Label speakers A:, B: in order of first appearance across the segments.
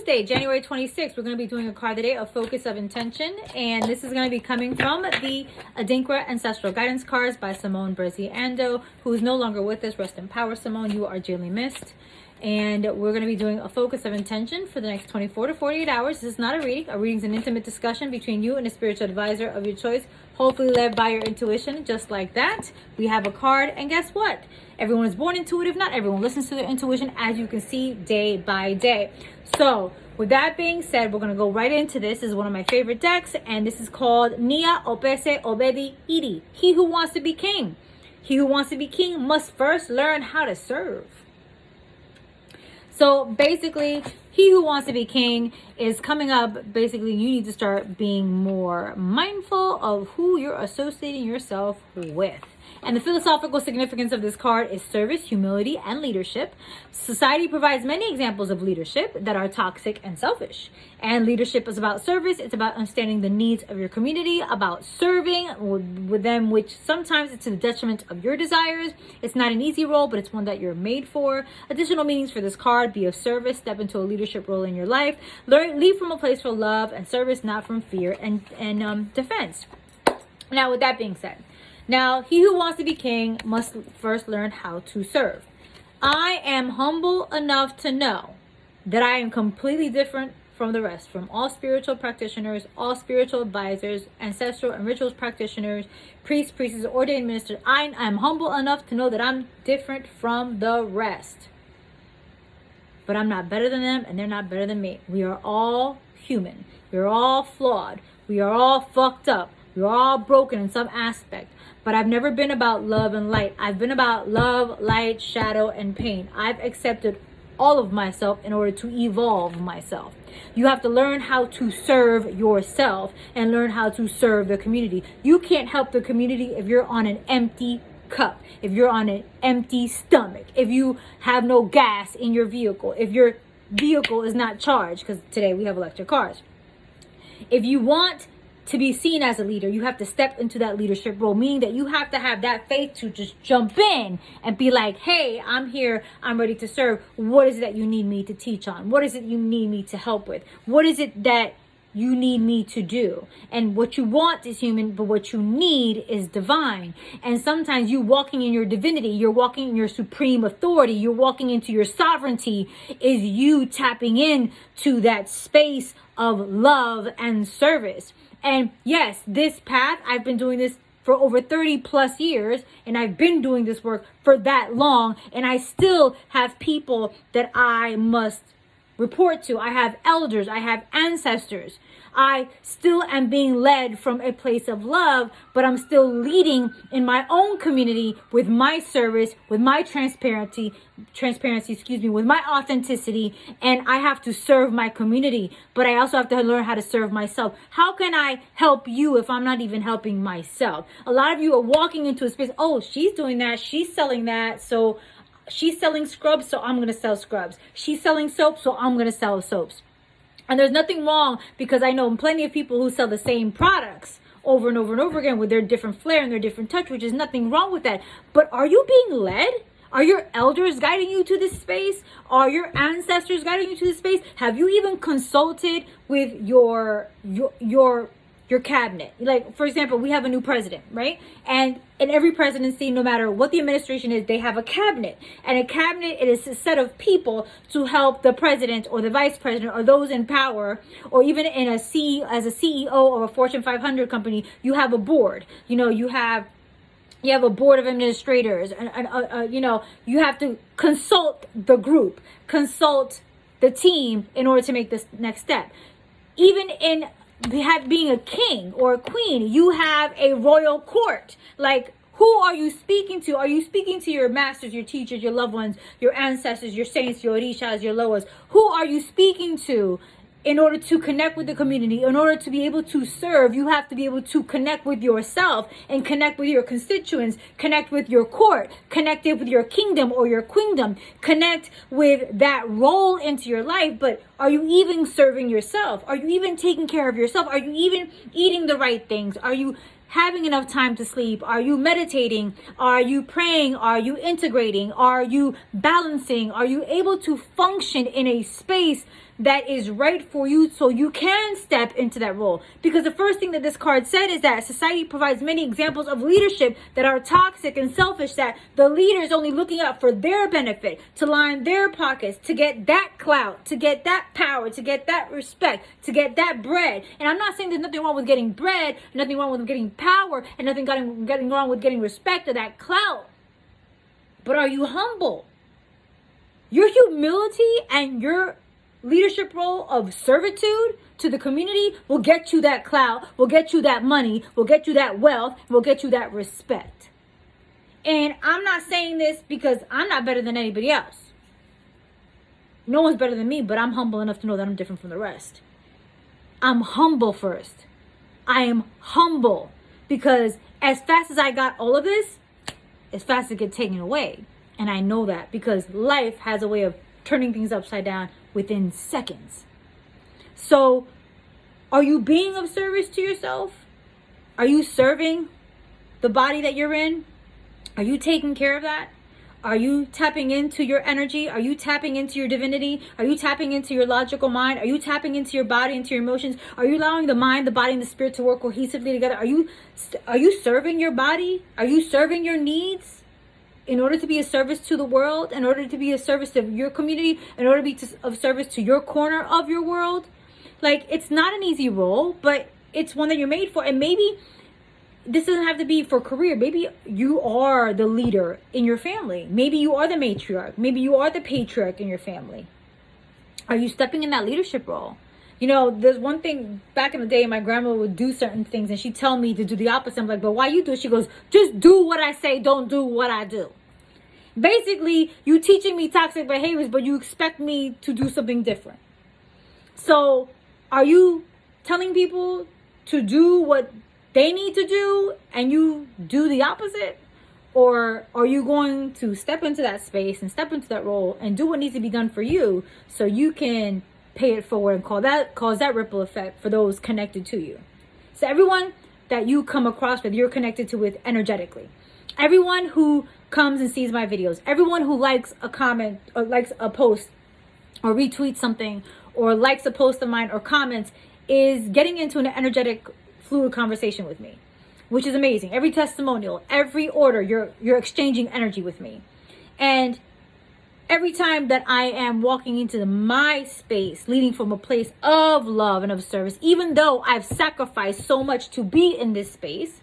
A: Tuesday, January 26th, we're going to be doing a card today, a focus of intention. And this is going to be coming from the Adinkra Ancestral Guidance Cards by Simone Bresi Ando, who is no longer with us. Rest in power, Simone. You are dearly missed. And we're going to be doing a focus of intention for the next 24 to 48 hours. This is not a reading. A reading is an intimate discussion between you and a spiritual advisor of your choice, hopefully led by your intuition, just like that. We have a card, and guess what? Everyone is born intuitive. Not everyone listens to their intuition, as you can see day by day. So with that being said, we're going to go right into this. This is one of my favorite decks, and this is called NIA OPESE OBED-DI HINI. He who wants to be king. He who wants to be king must first learn how to serve. So basically, he who wants to be king is coming up. Basically, you need to start being more mindful of who you're associating yourself with. And the philosophical significance of this card is service, humility, and leadership. Society provides many examples of leadership that are toxic and selfish. And leadership is about service. It's about understanding the needs of your community, about serving with them, which sometimes it's to the detriment of your desires. It's not an easy role, but it's one that you're made for. Additional meanings for this card: be of service, step into a leadership role in your life, lead from a place for love and service, not from fear and defense. Now, with that being said, now, he who wants to be king must first learn how to serve. I am humble enough to know that I am completely different from the rest, from all spiritual practitioners, all spiritual advisors, ancestral and rituals practitioners, priests, priestesses, ordained ministers. I am humble enough to know that I'm different from the rest. But I'm not better than them, and they're not better than me. We are all human. We are all flawed. We are all fucked up. We're all broken in some aspect. But I've never been about love and light. I've been about love, light, shadow, and pain. I've accepted all of myself in order to evolve myself. You have to learn how to serve yourself and learn how to serve the community. You can't help the community if you're on an empty cup, if you're on an empty stomach, if you have no gas in your vehicle, if your vehicle is not charged, because today we have electric cars. If you want to be seen as a leader, you have to step into that leadership role, meaning that you have to have that faith to just jump in and be like, hey, I'm here, I'm ready to serve. What is it that you need me to teach on? What is it you need me to help with? What is it that you need me to do? And what you want is human, but what you need is divine. And sometimes you walking in your divinity, you're walking in your supreme authority, you're walking into your sovereignty, is you tapping in to that space of love and service. And yes, this path, I've been doing this for over 30 plus years, and I've been doing this work for that long, and I still have people that I must report to. I have elders, I have ancestors. I still am being led from a place of love, but I'm still leading in my own community with my service, with my transparency, with my authenticity, and I have to serve my community, but I also have to learn how to serve myself. How can I help you if I'm not even helping myself? A lot of you are walking into a space, oh, she's doing that, she's selling that, so she's selling scrubs, so I'm going to sell scrubs. She's selling soap, so I'm going to sell soaps. And there's nothing wrong, because I know plenty of people who sell the same products over and over and over again with their different flair and their different touch, which is nothing wrong with that. But are you being led? Are your elders guiding you to this space? Are your ancestors guiding you to this space? Have you even consulted with your cabinet? Like, for example, we have a new president, right? And in every presidency, no matter what the administration is, they have a cabinet. And a cabinet, it is a set of people to help the president or the vice president or those in power, or even in as a CEO of a Fortune 500 company, you have a board. You know, you have a board of administrators, and you know, you have to consult the group, consult the team in order to make this next step. Even in being a king or a queen, you have a royal court. Like, who are you speaking to? Are you speaking to your masters, your teachers, your loved ones, your ancestors, your saints, your orishas, your loas? Who are you speaking to in order to connect with the community? In order to be able to serve, you have to be able to connect with yourself and connect with your constituents, connect with your court, connect with your kingdom or your queendom, connect with that role into your life. But Are you even serving yourself? Are you even taking care of yourself? Are you even eating the right things? Are you having enough time to sleep? Are you meditating? Are you praying? Are you integrating? Are you balancing? Are you able to function in a space that is right for you so you can step into that role? Because the first thing that this card said is that society provides many examples of leadership that are toxic and selfish, that the leader is only looking out for their benefit, to line their pockets, to get that clout, to get that power, to get that respect, to get that bread. And I'm not saying there's nothing wrong with getting bread, nothing wrong with getting power, and nothing wrong with getting respect or that clout. But are you humble? Your humility and your leadership role of servitude to the community will get you that clout, will get you that money, will get you that wealth, will get you that respect. And I'm not saying this because I'm not better than anybody else. No one's better than me, but I'm humble enough to know that I'm different from the rest. I'm humble first. I am humble because as fast as I got all of this, as fast as it gets taken away. And I know that because life has a way of turning things upside down within seconds. So, are you being of service to yourself? Are you serving the body that you're in? Are you taking care of that? Are you tapping into your energy? Are you tapping into your divinity? Are you tapping into your logical mind? Are you tapping into your body, into your emotions? Are you allowing the mind, the body, and the spirit to work cohesively together? Are you serving your body? Are you serving your needs? In order to be a service to the world, in order to be a service to your community, in order to be of service to your corner of your world. Like, it's not an easy role, but it's one that you're made for. And maybe this doesn't have to be for career. Maybe you are the leader in your family. Maybe you are the matriarch. Maybe you are the patriarch in your family. Are you stepping in that leadership role? You know, there's one thing back in the day, my grandma would do certain things and she'd tell me to do the opposite. I'm like, but why you do it? She goes, just do what I say, don't do what I do. Basically, you teaching me toxic behaviors, but you expect me to do something different. So, are you telling people to do what they need to do and you do the opposite? Or are you going to step into that space and step into that role and do what needs to be done for you so you can pay it forward and cause that ripple effect for those connected to you? So everyone that you come across with, you're connected to with energetically. Everyone who comes and sees my videos, everyone who likes a comment or likes a post or retweets something or likes a post of mine or comments is getting into an energetic, fluid conversation with me, which is amazing. Every testimonial, every order, you're exchanging energy with me. And every time that I am walking into my space, leading from a place of love and of service, even though I've sacrificed so much to be in this space,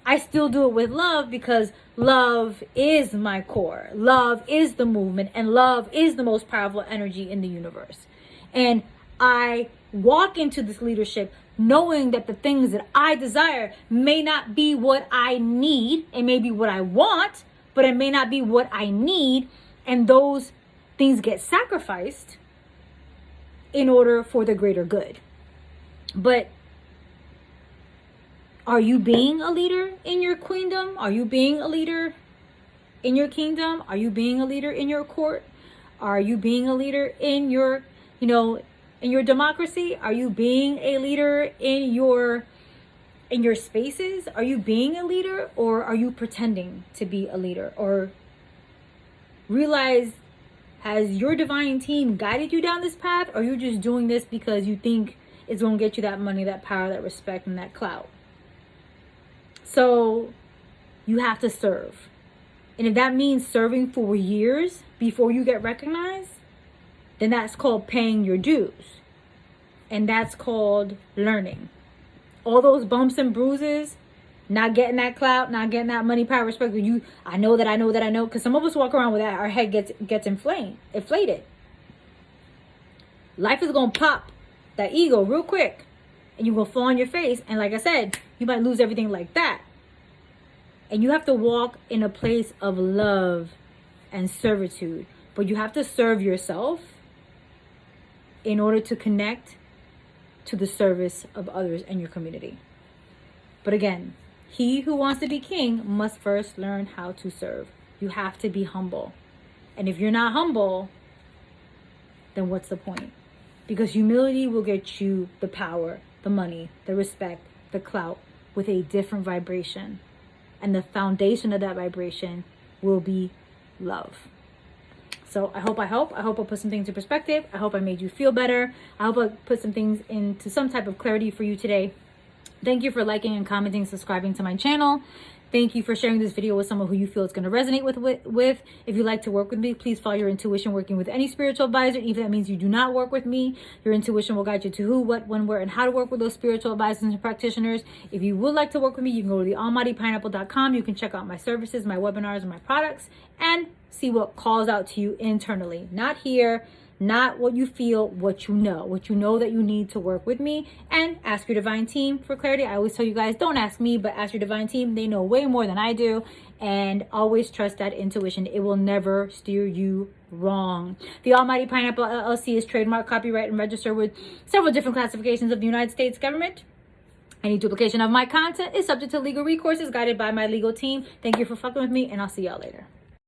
A: I still do it with love because love is my core. Love is the movement, and love is the most powerful energy in the universe. And I walk into this leadership knowing that the things that I desire may not be what I need. It may be what I want, but it may not be what I need. And those things get sacrificed in order for the greater good. But are you being a leader in your queendom? Are you being a leader in your kingdom? Are you being a leader in your court? Are you being a leader in your, in your democracy? Are you being a leader in your spaces? Are you being a leader, or are you pretending to be a leader? Or realize, has your divine team guided you down this path, or are you just doing this because you think it's going to get you that money, that power, that respect, and that clout? So you have to serve. And if that means serving for years before you get recognized, then that's called paying your dues. And that's called learning. All those bumps and bruises, not getting that clout, not getting that money, power, respect. I know. Because some of us walk around with that, our head gets inflated. Life is going to pop that ego real quick. And you're going to fall on your face. And like I said, you might lose everything like that. And you have to walk in a place of love and servitude. But you have to serve yourself in order to connect to the service of others in your community. But again, he who wants to be king must first learn how to serve. You have to be humble. And if you're not humble, then what's the point? Because humility will get you the power, the money, the respect, the clout with a different vibration. And the foundation of that vibration will be love. So I hope I put some things in perspective. I hope I made you feel better. I hope I put some things into some type of clarity for you today. Thank you for liking and commenting, subscribing to my channel. Thank you for sharing this video with someone who you feel is going to resonate with. If you'd like to work with me, please follow your intuition working with any spiritual advisor. Even if that means you do not work with me, your intuition will guide you to who, what, when, where, and how to work with those spiritual advisors and practitioners. If you would like to work with me, you can go to thealmightypineapple.com. You can check out my services, my webinars, and my products, and see what calls out to you internally. Not here, not what you feel, what you know that you need to work with me. And ask your divine team for clarity. I always tell you guys, don't ask me, but ask your divine team. They know way more than I do. And always trust that intuition. It will never steer you wrong. The Almighty Pineapple LLC is trademark, copyright, and registered with several different classifications of the United States government. Any duplication of my content is subject to legal recourse, is guided by my legal team. Thank you for fucking with me, and I'll see y'all later.